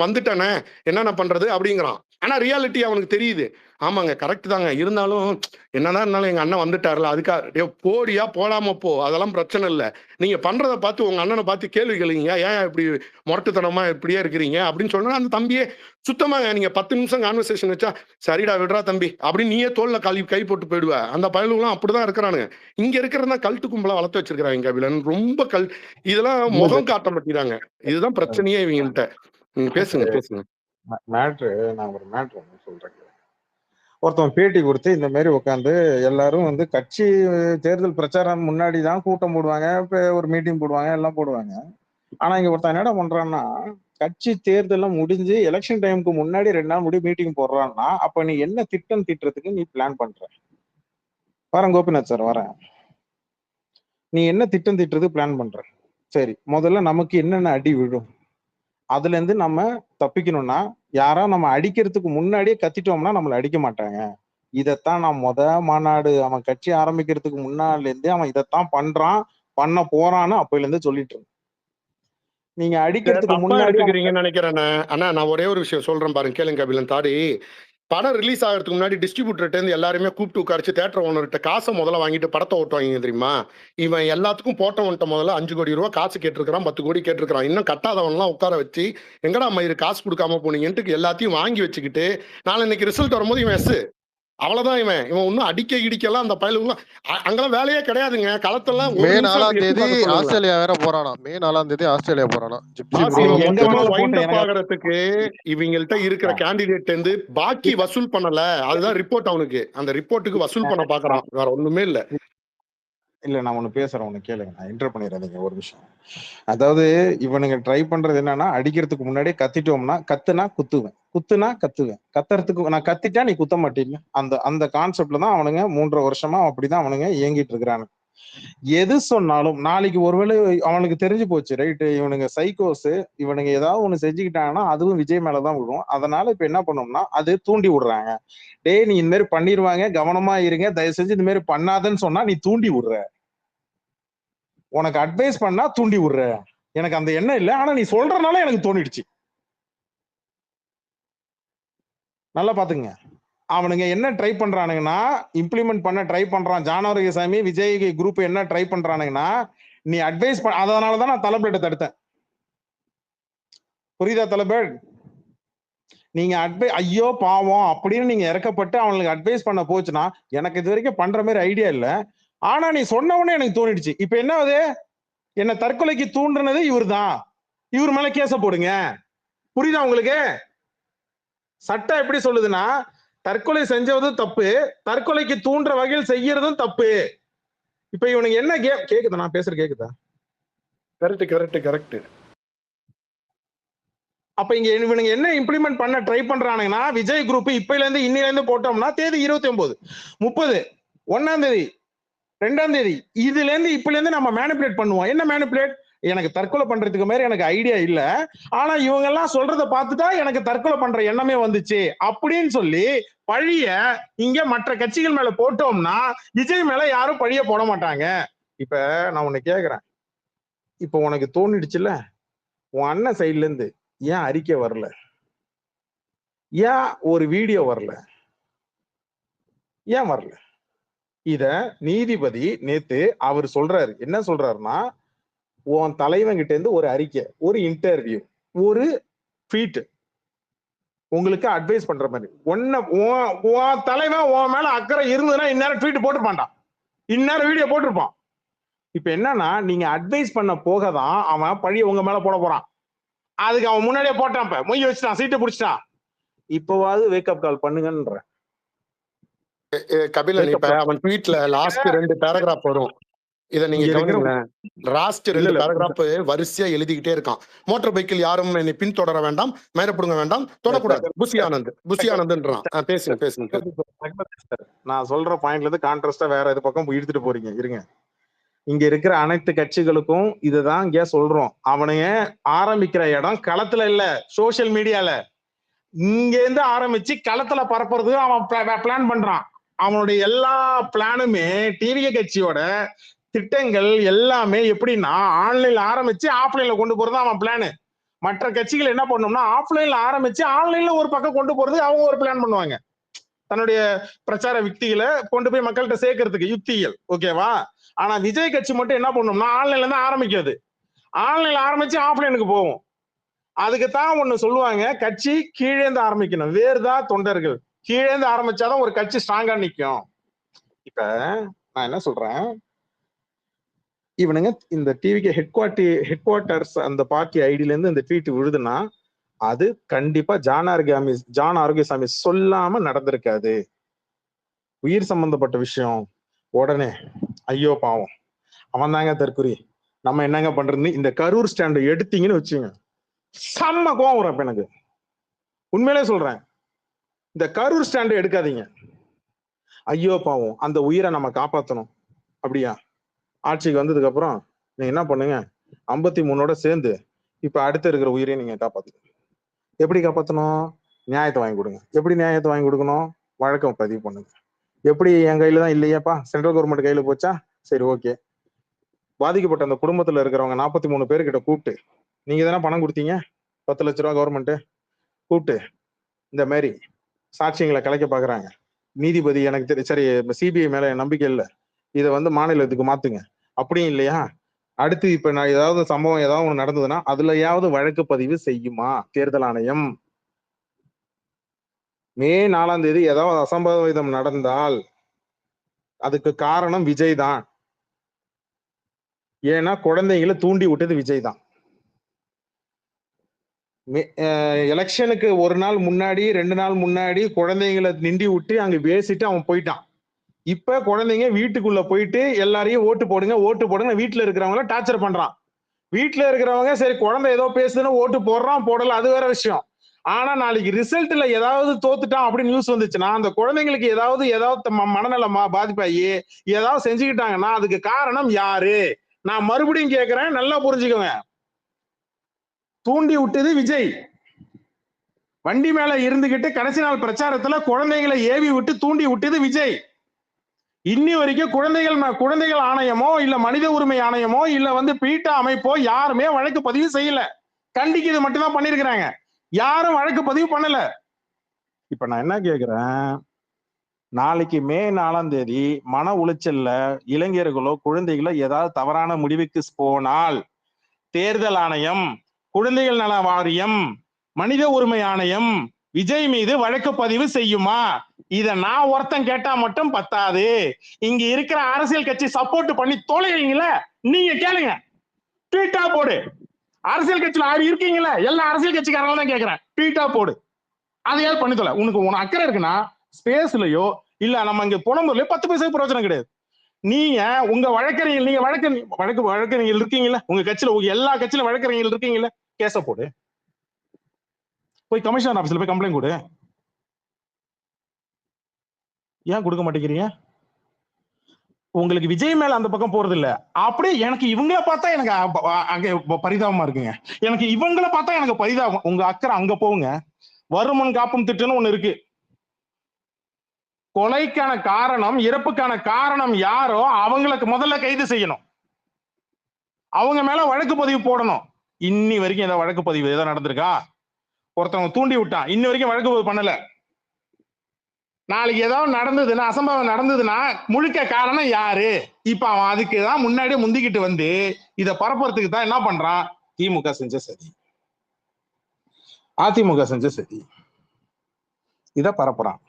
வந்துட்டானே என்னென்ன பண்றது அப்படிங்கிறான். ஆனா ரியாலிட்டி அவனுக்கு தெரியுது. ஆமாங்க கரெக்ட் தாங்க, இருந்தாலும் என்னதான் இருந்தாலும் எங்க அண்ணன் வந்துட்டார்ல, அதுக்காக போடியா போடாம போ, அதெல்லாம் பிரச்சனை இல்லை. நீங்க பண்றதை பார்த்து உங்க அண்ணனை பார்த்து கேள்வி கேளுங்க, ஏன் இப்படி முரட்டுத்தனமா இப்படியே இருக்கிறீங்க அப்படின்னு சொன்னா அந்த தம்பியே சுத்தமா நீங்க 10 நிமிஷம் கான்வர்சேஷன் வச்சா சரிடா விடுறா தம்பி அப்படின்னு நீயே தோல்ல கை போட்டு போயிடுவ. அந்த பயலுலாம் அப்படிதான் இருக்கிறானுங்க. இங்க இருக்கிறதா கல்ட்டு கும்பலா வளர்த்து வச்சிருக்காங்க கபிலன். ரொம்ப இதெல்லாம் முகம் காட்ட மாட்டேங்கிறாங்க. இதுதான் பிரச்சனையே இவங்கள்ட்ட. பேசுங்க. நான் ஒரு மேட்ரு சொல்றேன். ஒருத்தவன் பேட்டி கொடுத்து இந்த மாதிரி உட்காந்து எல்லாரும் வந்து கட்சி தேர்தல் பிரச்சாரம் முன்னாடி தான் கூட்டம் போடுவாங்க, ஒரு மீட்டிங் போடுவாங்க, எல்லாம் போடுவாங்க. ஆனா இங்க ஒருத்தன் என்னடா பண்றான்னா, கட்சி தேர்தலாம் முடிஞ்சு எலெக்ஷன் டைமுக்கு முன்னாடி 2 நாள் முடி மீட்டிங் போடுறான்னா, அப்ப நீ என்ன திட்டம் தீட்டுறதுக்கு நீ பிளான் பண்ற? வரேன் கோபிநாத் சார் வரேன். நீ என்ன திட்டம் தீட்டுறது பிளான் பண்ற? சரி, முதல்ல நமக்கு என்னென்ன அடி விழும், அதுல இருந்து நம்ம தப்பிக்கணும்னா யாரா நம்ம அடிக்கிறதுக்கு முன்னாடியே கத்திட்டோம்னா நம்மள அடிக்க மாட்டாங்க. இதத்தான் நான் மாநாடு அவன் கட்சி ஆரம்பிக்கிறதுக்கு முன்னால இருந்தே அவன் இதைத்தான் பண்றான், பண்ண போறான்னு அப்பையில இருந்து சொல்லிட்டு இருந்தேன். நீங்க அடிக்கிறதுக்கு முன்னாடி நினைக்கிறேன். ஆனா நான் ஒரே ஒரு விஷயம் சொல்றேன் பாருங்க, கேளுங்க கபிலன் தாடி. படம் ரிலீஸ் ஆகிறதுக்கு முன்னாடி டிஸ்ட்ரிபியூட்டர்கிட்ட இருந்து எல்லாருமே கூப்பிட்டு உட்காரிச்சு தேட்டர் ஓனர்கிட்ட காசை முதல்ல வாங்கிட்டு படத்தை ஓட்டுவாங்க தெரியுமா? இவன் எல்லாத்துக்கும் போட்டவன்ட்ட முதல்ல 5 கோடி ரூபா காசு கேட்டிருக்கிறான், 10 கோடி கேட்டிருக்கிறான். இன்னும் கட்டாதவன்லாம் உட்கார வச்சு எங்கடா மயிறு காசு கொடுக்காம போனீங்கன்ட்டு எல்லாத்தையும் வாங்கி வச்சுக்கிட்டு நாளைக்கு ரிசல்ட் வரும்போது இவன் அவ்வளவுதான். இவன் இன்னும் அடிக்க இடிக்கலாம் அந்த பயலுங்க அங்கெல்லாம் வேலையே கிடையாதுங்க. களத்தெல்லாம் மே 4ஆம் தேதி ஆஸ்திரேலியா வேற போறானா. மே 4ஆம் தேதி ஆஸ்திரேலியா போறானா. பாக்குறதுக்கு இவங்கள்ட்ட இருக்கிற கேண்டிடேட் இருந்து பாக்கி வசூல் பண்ணல. அதுதான் ரிப்போர்ட். அவனுக்கு அந்த ரிப்போர்ட்டுக்கு வசூல் பண்ண பாக்குறான், வேற ஒண்ணுமே இல்ல. இல்ல நான் ஒண்ணு பேசுறேன், ஒண்ணு கேளுங்க, நான் என்டர் பண்ணிடுறேன் ஒரு விஷயம். அதாவது இவனுங்க ட்ரை பண்றது என்னன்னா, அடிக்கிறதுக்கு முன்னாடி கத்திட்டோம்னா கத்துனா குத்துவேன், குத்துனா கத்துவேன், கத்துறதுக்கு நான் கத்திட்டா நீ குத்த மாட்டீங்க. அந்த கான்செப்ட்ல தான் அவனுங்க 3.5 வருஷமா அப்படிதான் அவனுங்க இயங்கிட்டு இருக்கிறானு. எது சொன்னாலும் நாளைக்கு ஒருவேளை அவனுக்கு தெரிஞ்சு போச்சு, ரைட்டு, இவனுங்க சைக்கோஸ், இவனுங்க ஏதாவது ஒண்ணு செஞ்சுக்கிட்டாங்கன்னா அதுவும் விஜய் மேலதான் விழும். அதனால இப்ப என்ன பண்ணோம்னா அது தூண்டி விடுறாங்க. டேய் நீ இந்த மாதிரி பண்ணிடுவாங்க, கவனமா இருங்க, தயவு செஞ்சு இந்த மாதிரி பண்ணாதன்னு சொன்னா நீ தூண்டி விடுற, உனக்கு அட்வைஸ் பண்ணா தூண்டி விடுற. எனக்கு அந்த எண்ணம் இல்லை, ஆனா நீ சொல்றதுனால எனக்கு தோணிடுச்சு. நல்லா பாத்துங்க. அவனுங்க என்ன ட்ரை பண்றானுங்கன்னா, இம்ப்ளிமெண்ட் பண்ண ட்ரை பண்றான் ஜான் ஆரோக்கியசாமி, விஜய் குரூப் என்ன ட்ரை பண்றானுங்கன்னா, நீ அட்வைஸ் பண்ண. அதனாலதான் நான் தலபேட்டை தடுத்தேன். புரியுதா தலபேட்? நீங்க ஐயோ பாவம் அப்படின்னு நீங்க இறக்கப்பட்டு அவனுக்கு அட்வைஸ் பண்ண போச்சுன்னா, எனக்கு இது வரைக்கும் பண்ற மாதிரி ஐடியா இல்ல, ஆனா நீ சொன்ன உடனே எனக்கு தோணிடுச்சு. இப்ப என்ன ஆகுது, என்ன தற்கொலைக்கு தூண்டுனது இவர் தான், இவர் மேல கேச போடுங்க. புரியுதா உங்களுக்கு? சட்டம் எப்படி சொல்லுதுன்னா, தற்கொலை செஞ்சதும் தப்பு, தற்கொலைக்கு தூண்டுற வகையில் செய்யறதும் தப்பு. இப்ப இவனுக்கு என்ன கேக்குதா? நான் பேசுற கேக்குதா? Correct correct correct. அப்ப இங்க இவனுங்க என்ன இம்ப்ளிமெண்ட் பண்ண ட்ரை பண்றானுங்கன்னா, விஜய் குரூப் இப்பையில இருந்து இன்னில இருந்து போட்டோம்னா தேதி 29, 30, 1ஆம் தேதி, 2ஆம் தேதி, இதுல இருந்து இப்பல இருந்து நம்ம மேனிபுலேட் பண்ணுவோம். என்ன மேனிபுலேட்? எனக்கு தற்கொலை பண்றதுக்கு மாதிரி எனக்கு ஐடியா இல்ல, ஆனா இவங்க எல்லாம் சொல்றத பார்த்துட்டா எனக்கு தற்கொலை பண்ற எண்ணமே வந்துச்சு அப்படின்னு சொல்லி பழிய இங்க மற்ற கட்சிகள் மேல போட்டோம்னா விஜய் மேல யாரும் பழிய போட மாட்டாங்க. இப்ப நான் உன்னை கேக்குறேன், இப்ப உனக்கு தோணிடுச்சுல்ல, உன் அண்ணன் சைட்ல இருந்து ஏன் அறிக்கை வரல, ஏன் ஒரு வீடியோ வரல, ஏன் வரல? இத நீதிபதி நேத்து அவர் சொல்றாரு. என்ன சொல்றாருன்னா, உன் தலைவன் கிட்ட இருந்து ஒரு அறிக்கை, ஒரு இன்டர்வியூ, ஒரு ட்வீட் உங்களுக்கு அட்வைஸ் பண்ற மாதிரி, உன் தலைவன் உன் மேல அக்கறை இருந்ததுன்னா இந்நேரம் ட்வீட் போட்டுப்பான்டான், இந்நேரம் வீடியோ போட்டிருப்பான். இப்ப என்னன்னா, நீங்க அட்வைஸ் பண்ண போகதான் அவன் பழிய உங்க மேல போட போறான். அதுக்கு அவன் முன்னாடியே போட்டான், இப்ப மொய் வச்சுட்டான், சீட்டை பிடிச்சிட்டான். இப்பவாவது வேக்கப் கால் பண்ணுங்கன்ற. கபிலன், இப்ப அவன் ட்வீட்ல லாஸ்ட் 2 பேராகிராஃப் வரும், இத நீங்க கவனிங்களேன். லாஸ்ட் 2 பேராகிராஃப் வரிசையா எழுதிக்கிட்டே இருக்கான். மோட்டார் பைக்கில் யாரும் என்னை பின்தொடர வேண்டாம், மயரப்படுங்க வேண்டாம், தொடக்கூடாது, புசி ஆனந்த்ன்றான். பேசுங்க. நான் சொல்ற பாயிண்ட்ல இருந்து கான்ட்ராஸ்டா வேற இது பக்கம் இழுத்துட்டு போறீங்க. இருங்க, இங்க இருக்கிற அனைத்து கட்சிகளுக்கும் இதுதான் இங்க சொல்றோம். அவனுங்க ஆரம்பிக்கிற இடம் களத்துல இல்ல, சோசியல் மீடியால. இங்க இருந்து ஆரம்பிச்சு களத்துல பரப்புறது அவன் பிளான் பண்றான். அவனுடைய எல்லா பிளானுமே டிவிகே கட்சியோட திட்டங்கள் எல்லாமே எப்படின்னா, ஆன்லைன்ல ஆரம்பிச்சு ஆஃப்லைன்ல கொண்டு போறது அவன் பிளானு. மற்ற கட்சிகள் என்ன பண்ணோம்னா, ஆஃப்லைன்ல ஆரம்பிச்சு ஆன்லைன்ல ஒரு பக்கம் கொண்டு போறது அவங்க ஒரு பிளான் பண்ணுவாங்க, தன்னுடைய பிரச்சார யுக்திகளை கொண்டு போய் மக்கள்கிட்ட சேர்க்கறதுக்கு யுக்திகள், ஓகேவா? ஆனா விஜய் கட்சி மட்டும் என்ன பண்ணோம்னா, ஆன்லைன்ல தான் ஆரம்பிக்கிறது, ஆன்லைன்ல ஆரம்பிச்சு ஆஃப்லைனுக்கு போகும். அதுக்குத்தான் ஒண்ணு சொல்லுவாங்க, கட்சி கீழேந்து ஆரம்பிக்கணும், வேறுதான் தொண்டர்கள், கீழேந்து ஆரம்பிச்சாதான் ஒரு கட்சி ஸ்ட்ராங்கா நிக்கும். இப்ப நான் என்ன சொல்றேன், இவனுங்க இந்த டிவிக்கு ஹெட் குவார்ட்டர்ஸ் அந்த பார்ட்டி ஐடியில இருந்து இந்த ட்வீட் விழுதுன்னா அது கண்டிப்பா ஜான் ஆரோக்கியசாமி சொல்லாம நடந்திருக்காது. உயிர் சம்பந்தப்பட்ட விஷயம், உடனே ஐயோ பாவம் அவன் தாங்க தற்கொலை, நம்ம என்னங்க பண்றது, இந்த கரூர் ஸ்டாண்ட் எடுத்தீங்கன்னு வச்சுங்க, செம்ம கோவம் வரும். இப்ப எனக்கு உண்மையிலே சொல்றேன், இந்த கரூர் ஸ்டாண்ட் எடுக்காதீங்க, ஐயோ பாவம் அந்த உயிரை நம்ம காப்பாத்தணும். அப்படியா? ஆட்சிக்கு வந்ததுக்கு அப்புறம் நீங்க என்ன பண்ணுங்க, 53ஓட சேர்ந்து இப்ப அடுத்து இருக்கிற உயிரையும் நீங்க காப்பாத்துங்க. எப்படி காப்பாத்தணும்? நியாயத்தை வாங்கி கொடுங்க. எப்படி நியாயத்தை வாங்கி கொடுக்கணும்? வழக்கம் பதிவு பண்ணுங்க. எப்படி என் கையில தான் இல்லையாப்பா, சென்ட்ரல் கவர்மெண்ட் கையில போச்சா, சரி ஓகே, பாதிக்கப்பட்ட அந்த குடும்பத்துல இருக்கிறவங்க 43 பேர்கிட்ட கூப்பிட்டு, நீங்க தானே பணம் கொடுத்தீங்க 10 லட்ச ரூபா கவர்மெண்ட், கூப்பிட்டு இந்த மாதிரி சாட்சியங்களை கலைக்க பாக்குறாங்க. நீதிபதி எனக்கு சரி சிபிஐ மேல நம்பிக்கை இல்லை, இதை வந்து மாநிலத்துக்கு மாத்துங்க அப்படியும் இல்லையா? அடுத்து இப்ப நான் ஏதாவது சம்பவம் ஏதாவது ஒண்ணு நடந்ததுன்னா அதுலயாவது வழக்கு பதிவு செய்யுமா தேர்தல் ஆணையம்? மே 4ஆம் தேதி ஏதாவது அசம்பாவிதம் நடந்தால் அதுக்கு காரணம் விஜய் தான். ஏன்னா குழந்தைகளை தூண்டி விட்டது விஜய் தான். எலெக்ஷனுக்கு ஒரு நாள் முன்னாடி 2 நாள் முன்னாடி குழந்தைங்களை நிண்டி விட்டு அங்க பேசிட்டு அவன் போயிட்டான். இப்ப குழந்தைங்க வீட்டுக்குள்ள போயிட்டு எல்லாரையும் ஓட்டு போடுங்க வீட்டுல இருக்கிறவங்கள டார்ச்சர் பண்றான். வீட்டுல இருக்கிறவங்க சரி குழந்தை ஏதோ பேசுதுன்னு ஓட்டு போடுறான் போடல, அது வேற விஷயம். ஆனா நாளைக்கு ரிசல்ட்ல ஏதாவது தோத்துட்டான் அப்படின்னு நியூஸ் வந்துச்சுன்னா அந்த குழந்தைங்களுக்கு ஏதாவது மனநலமா பாதிப்பாயி ஏதாவது செஞ்சுக்கிட்டாங்கன்னா அதுக்கு காரணம் யாரு? நான் மறுபடியும் கேட்கிறேன், நல்லா புரிஞ்சுக்கோங்க. தூண்டி விட்டது விஜய். வண்டி மேல இருந்துகிட்டு கடைசி நாள் பிரச்சாரத்துல குழந்தைகளை ஏவி விட்டு தூண்டி விட்டது விஜய். இன்னி வரைக்கும் குழந்தைகள் ஆணையமோ இல்ல மனித உரிமை ஆணையமோ இல்ல வந்து பீட்டா அமைப்போ யாருமே வழக்கு பதிவு செய்யல. கண்டிக்கிறது மட்டும்தான் பண்ணிருக்கிறாங்க, யாரும் வழக்கு பதிவு பண்ணல. இப்ப நான் என்ன கேக்குறேன், நாளைக்கு மே 4ஆம் தேதி மன உளைச்சல்ல இளைஞர்களோ குழந்தைகளோ ஏதாவது தவறான முடிவுக்கு போனால் தேர்தல் ஆணையம், குழந்தைகள் நல வாரியம், மனித உரிமை ஆணையம் விஜய் மீது வழக்கு பதிவு செய்யுமா? இத நான் ஒருத்தன் கேட்டா மட்டும் பத்தாது, இங்க இருக்கிற அரசியல் கட்சி சப்போர்ட் பண்ணி தொலைவீங்கள நீங்க கேளுங்க, ட்வீட்டா போடு. அரசியல் கட்சியில இருக்கீங்களா? எல்லா அரசியல் கட்சிக்காரங்களும் தான் கேட்கிறேன், ட்வீட்டா போடு. அதையாவது பண்ணி தொலை. உனக்கு அக்கறை இருக்குன்னா ஸ்பேஸ்லயோ இல்ல நம்ம இங்க புலம்புலயோ 10 பைசா பிரயோஜனம் கிடையாது. நீங்க உங்க வழக்கறிஞர், நீங்க வழக்கறிஞர் இருக்கீங்களா? உங்க கட்சியில எல்லா கட்சியில வழக்கறிஞர் இருக்கீங்களா? கேச போடு, போய் கமிஷனர் ஆபீஸ்ல போய் கம்ப்ளைண்ட் கொடு. ஏன் கொடுக்க மாட்டேங்கிறீங்க? உங்களுக்கு விஜய் மேல அந்த பக்கம் போறது இல்ல. அப்படியே எனக்கு இவங்களை பார்த்தா எனக்கு அங்க பரிதாபமா இருக்குங்க. எனக்கு இவங்களை பார்த்தா எனக்கு பரிதாபம். உங்க அக்கறை அங்க போவுங்க. வருமுன் காப்பும் திட்டுன்னு ஒண்ணு இருக்கு. கொலைக்கான காரணம், இறப்புக்கான காரணம் யாரோ அவங்களுக்கு முதல்ல கைது செய்யணும், அவங்க மேல வழக்கு பதிவு போடணும். இன்னி வரைக்கும் ஏதாவது வழக்கு பதிவு ஏதாவது நடந்திருக்கா? ஒருத்தவங்க தூண்டி விட்டான், இன்னி வரைக்கும் வழக்கு பதிவு பண்ணல. நாளைக்கு ஏதாவது நடந்ததுன்னா, அசம்பாவம் நடந்ததுன்னா முழுக்க காரணம் யாரு? இப்ப அவன் அதுக்குதான் முன்னாடியே முந்திக்கிட்டு வந்து இதை பரப்புறதுக்கு தான் என்ன பண்றான்? திமுக செஞ்ச சரி, அதிமுக செஞ்ச சரி, இத பரப்புறான்.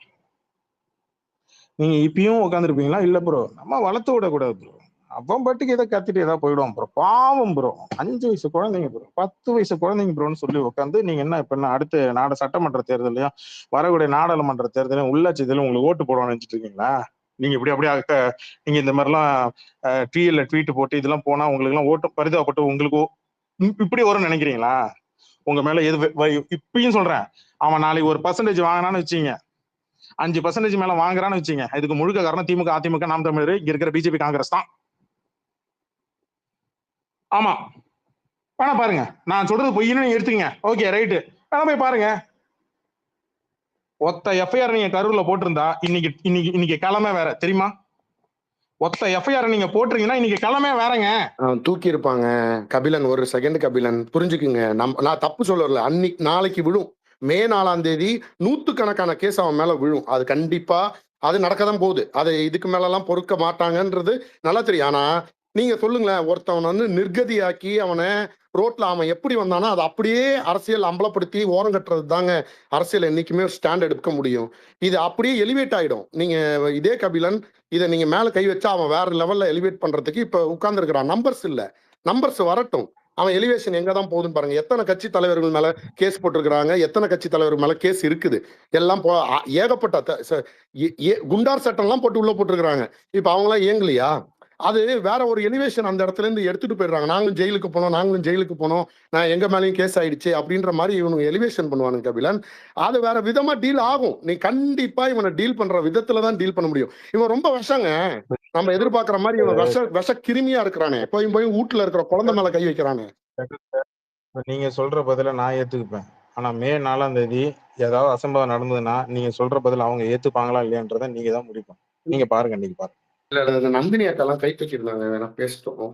நீங்க இப்பயும் உட்காந்துருப்பீங்களா? இல்ல ப்ரோ, நம்ம வளர்த்து விடக்கூடாது ப்ரோ. அவன் பாட்டுக்கு எதை கத்திட்டு ஏதாவது போயிடுவான் ப்ரோ. பாவம் ப்ரோ, 5 வயசு குழந்தைங்க ப்ரோ, 10 வயசு குழந்தைங்க ப்ரோன்னு சொல்லி உட்காந்து நீங்க என்ன இப்ப என்ன அடுத்த சட்டமன்ற தேர்தலையும் வரக்கூடிய நாடாளுமன்ற தேர்தலையும் உள்ளாட்சி தேர்தலும் உங்களுக்கு ஓட்டு போடுவான்னு நினைச்சிட்டு இருக்கீங்களா? நீங்க அப்படியே நீங்க இந்த மாதிரிலாம் ட்வீட் போட்டு இதெல்லாம் போனா உங்களுக்கு எல்லாம் ஓட்டு பரிதாபப்பட்டு உங்களுக்கு இப்படி வரும்னு நினைக்கிறீங்களா? உங்க மேல இப்பயும் சொல்றேன், அவன் நாளைக்கு ஒரு % வாங்கினான்னு வச்சுங்க, 5% மேல வாங்குறான்னு வச்சுங்க, இதுக்கு முழுக்க காரணம் திமுக, அதிமுக, நாம் தமிழர், இங்க இருக்கிற பிஜேபி, காங்கிரஸ் தான். ஆமா, வேணா பாருங்க, நான் சொல்றது பொய்ன்னு எடுத்துங்க, ஓகே ரைட்டு, வேணா போய் பாருங்க. ஒத்த எஃப்ஐஆர் நீங்க கரூர்ல போட்டிருந்தா இன்னைக்கு கிழமை வேற தெரியுமா? ஒத்த எஃப்ஐஆர் நீங்க போட்டிருக்கீங்கன்னா இன்னைக்கு கிழமை வேறங்க. தூக்கி இருப்பாங்க கபிலன். ஒரு செகண்ட் கபிலன், புரிஞ்சுக்குங்க. நான் தப்பு சொல்ல வரல. நாளைக்கு விழும். மே 4ஆம் தேதி 100கணக்கான கேஸ் அவன் மேல விழும். அது கண்டிப்பா அது நடக்கதான் போகுது. அதை இதுக்கு மேல எல்லாம் பொறுக்க மாட்டாங்கன்றது நல்லா தெரியும். ஆனா நீங்க சொல்லுங்களேன், ஒருத்தவன் வந்து நிர்கதியாக்கி அவனை ரோட்ல அவன் எப்படி வந்தானோ அதை அப்படியே அரசியல் அம்பலப்படுத்தி ஓரம் கட்டுறது தாங்க அரசியல் என்னைக்குமே ஸ்டாண்ட் எடுக்க முடியும். இது அப்படியே எலிவேட் ஆயிடும். நீங்க இதே கபிலன் இதை நீங்க மேல கை வச்சா அவன் வேற லெவல்ல எலிவேட் பண்றதுக்கு இப்ப உட்கார்ந்து இருக்கிறான். நம்பர்ஸ் இல்ல, நம்பர்ஸ் வரட்டும். அவன் எலிவேஷன் எங்க தான் போகுதுன்னு பாருங்க. எத்தனை கட்சி தலைவர்கள் மேல கேஸ் போட்டிருக்கிறாங்க, எத்தனை கட்சி தலைவர் மேல கேஸ் இருக்குது, எல்லாம் ஏகப்பட்ட குண்டார் சட்டம் எல்லாம் போட்டு உள்ள போட்டிருக்கிறாங்க. இப்ப அவங்க எல்லாம் இயங்கலையா? அது வேற ஒரு எலிவேஷன் அந்த இடத்துல இருந்து எடுத்துட்டு போயிடுறாங்க. நாங்களும் ஜெயிலுக்கு போனோம், நான் எங்க மேலேயும் கேஸ் ஆயிடுச்சு அப்படின்ற மாதிரி இவனுக்கு எலிவேஷன் பண்ணுவானுங்க கபிலன். அது வேற விதமா டீல் ஆகும். நீ கண்டிப்பா இவனை டீல் பண்ற விதத்துலதான் டீல் பண்ண முடியும். இவன் ரொம்ப விஷங்க, நம்ம எதிர்பார்க்கிற மாதிரி இவன் விஷ கிருமியா இருக்கிறானே, போய் வீட்டுல இருக்கிற குழந்தை மேல கை வைக்கிறானே. நீங்க சொல்ற பதில நான் ஏத்துக்குப்பேன். ஆனா மே 4ஆம் தேதி ஏதாவது அசம்பாவம் நடந்ததுன்னா நீங்க சொல்ற பதில் அவங்க ஏத்துப்பாங்களா இல்லையான்றத நீங்க தான் முடிப்போம். நீங்க பாருங்க, நீங்க பாருங்க. இல்ல, நந்தினி அக்கெல்லாம் கை தூக்கிருந்தாங்க, வேணா பேசிட்டோம்.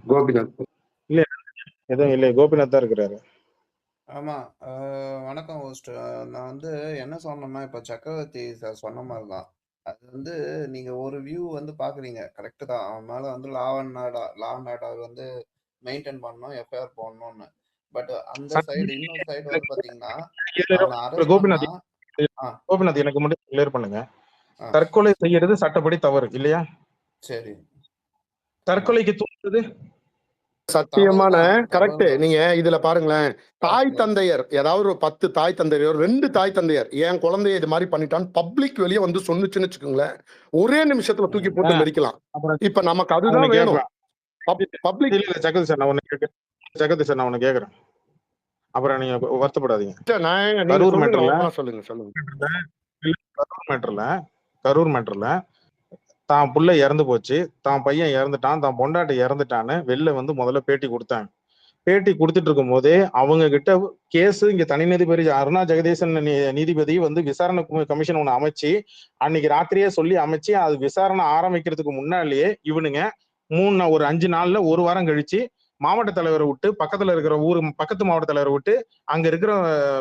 கோபிநாத் இல்ல எதுவும் இல்லை, கோபிநாத் தான் இருக்கிறாரு. ஆமா. வணக்கம் ஹோஸ்ட். நான் வந்து என்ன சொன்னேன்னா, இப்ப சக்கரவர்த்தி சார் சொன்ன மாரி தான். அது வந்து நீங்க ஒரு வியூ வந்து பார்க்குறீங்க. கரெக்ட்டு தான். அவன் மேல வந்து லா அண்ட் ஆர்டர் வந்து மெயின்டெயின் பண்ணணும், எஃப்ஐஆர் போடணும்னு. பட் அந்த சைடு இன்னொரு சைடு வந்து பார்த்தீங்கன்னா, அவன அரெஸ்ட் பண்ணா கோபிநாத் ஆ, கோபிநாத் எனக்கு மட்டும் கிளியர் பண்ணுங்க. ஆ. தற்கொலை செய்யறது சட்டப்படி தவறு இல்லையா? சரி. ஆமா. தற்கொலைக்கு தூண்டுறது தவறு சத்தியமான தான். கரெக்ட். தவறு தான். நீங்க இதுல பாருங்களேன், தாய் கரெக்ட் தான். தந்தையர் ஏதாவது ஒரு 10 தாய் தந்தையர் 2 தாய் தந்தையர் என் குழந்தைய இது மாதிரி பண்ணிட்டான் பப்ளிக் வெளியே வந்து சொன்னுச்சுன்னு வச்சுக்கோங்களேன், ஒரே நிமிஷத்துல தூக்கி போட்டு மெரிக்கலாம். அப்புறம் இப்ப நமக்கு அவனை அதுதான் வேணும். கேட்பேன். பப்ளிக் இல்ல ஜெகதீஷ் சார் நான் ஒண்ணு கேட்கிறேன். ஜெகதீஷ் சார் நான் ஒண்ணு கேட்கிறேன். அப்புறம் நீங்க வருத்தப்படாதீங்க. நீங்க கரூர் சொல்லுங்க, மேட்டர்ல ஓப்பனா சொல்லுங்க சொல்லுங்க. கரூர் மேட்டர்ல தான் புள்ள இறந்து போச்சு, தான் பையன் இறந்துட்டான், தான் பொண்டாட்டி இறந்துட்டான்னு வெளில வந்து முதல்ல பேட்டி கொடுத்தாங்க. பேட்டி கொடுத்துட்டு இருக்கும் போதே அவங்க கிட்ட கேஸ் இங்க தனி நீதிபதி அருணா ஜெகதீசன் நீதிபதி வந்து விசாரணை கமிஷன் ஒண்ணு அமைச்சு அன்னைக்கு ராத்திரியே சொல்லி அமைச்சு அது விசாரணை ஆரம்பிக்கிறதுக்கு முன்னாலேயே இவனுங்க ஒரு 5 நாள்ல ஒரு வாரம் கழிச்சு மாவட்ட தலைவரை விட்டு பக்கத்துல இருக்கிற பக்கத்து மாவட்ட தலைவரை விட்டு அங்க இருக்கிற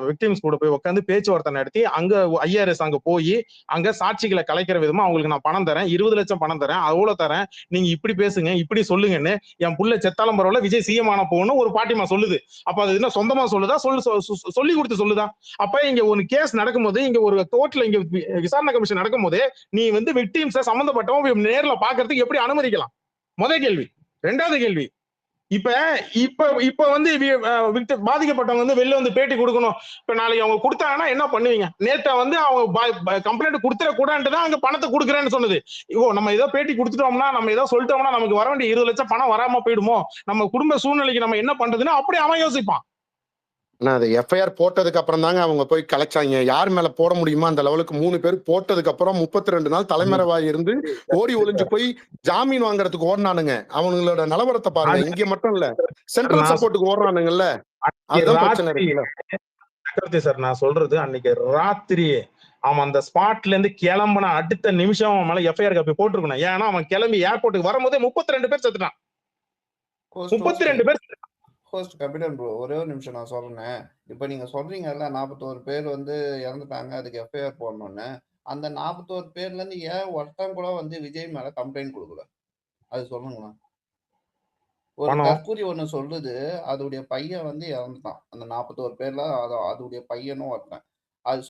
விக்டிம்ஸ் கூட போய் உட்காந்து பேச்சுவார்த்தை நடத்தி அங்க ஐஆர்எஸ் அங்க போய் அங்க சாட்சிகளை கலைக்கிற விதமா அவங்களுக்கு நான் பணம் தரேன், 20 லட்சம் பணம் தரேன், அவ்வளவு தரேன், நீங்க இப்படி பேசுங்க இப்படி சொல்லுங்கன்னு என் புள்ள செத்தாலும் பரவாயில்ல விஜய் சிஎம் ஆன போகணும் ஒரு பாட்டிமா சொல்லுது. அப்ப அது என்ன சொந்தமா சொல்லுதா சொல்லி கொடுத்து சொல்லுதா? அப்ப இங்க ஒரு கேஸ் நடக்கும்போது இங்க ஒரு கோர்ட்ல இங்க விசாரணை கமிஷன் நடக்கும் போது நீ வந்து விக்டிம்ஸ சம்பந்தப்பட்டவங்க நேர்ல பாக்குறதுக்கு எப்படி அனுமதிக்கலாம்? முதல் கேள்வி. ரெண்டாவது கேள்வி, இப்ப இப்ப இப்ப வந்து பாதிக்கப்பட்டவங்க வந்து வெளில வந்து பேட்டி கொடுக்கணும். இப்ப நாளைக்கு அவங்க கொடுத்தாங்கன்னா என்ன பண்ணுவீங்க? நேத்த வந்து அவங்க கம்ப்ளைண்ட் கொடுத்துட கூடாதுன்னு தான் அங்க பணத்தை கொடுக்குறேன்னு சொன்னது. நம்ம ஏதோ பேட்டி கொடுத்துட்டோம்னா நம்ம ஏதோ சொல்லிட்டோம்னா நமக்கு வர வேண்டிய 20 லட்சம் பணம் வராம போயிடுமோ, நம்ம குடும்ப சூழ்நிலைக்கு நம்ம என்ன பண்றதுன்னு அப்படி அவன் யோசிப்பான். அது எஃப்ஐஆர் போட்டதுக்கு அப்புறம் தாங்க அவங்க போய் கலைச்சாங்க. யார் மேல போட முடியுமோ அந்த லெவலுக்கு 3 பேர் போட்டதுக்கு அப்புறம் 32 நாள் தலைமறைவாய் இருந்து ஓடி ஒளிஞ்சு போய் ஜாமீன் வாங்குறதுக்கு ஓடினானுங்க. அவங்களோட நிலவரத்தை பாருங்க. இங்க மட்டும் இல்ல, சென்ட்ரல் சப்போர்ட்டுக்கு ஓடுறானுங்கல்ல, அதுதான் பிரச்சனை இருக்குல்ல. சக்கரவர்த்தி சார் நான் சொல்றது அன்னைக்கு ராத்திரியே அவன் அந்த ஸ்பாட்ல இருந்து கிளம்பின அடுத்த நிமிஷம் அவன் மேல எஃப்ஐஆர் காப்பி போட்டிருக்கணும். ஏன்னா அவன் கிளம்பி ஏர்போர்ட்டுக்கு வரும்போதே 32 பேர் செத்துட்டான். 32 பேர். ஹோஸ்ட் கபிலன் ப்ரோ, ஒரே ஒரு நிமிஷம் நான் சொல்றேன். இப்ப நீங்க சொல்றீங்கல்ல 41 பேர் வந்து இறந்துட்டாங்க, அதுக்கு எஃப்ஐஆர் போடணும்னு. அந்த 41 பேர்ல இருந்து ஏன் ஒருத்தன் கூட வந்து விஜய் மேல கம்ப்ளைண்ட் கொடுக்கல? அது சொல்லுங்களேன். ஒரு தற்கூரி ஒண்ணு சொல்லுது, அதோடைய பையன் வந்து இறந்துட்டான். அந்த 41 பேர்ல அதோடைய பையனும் ஒருத்தன். அது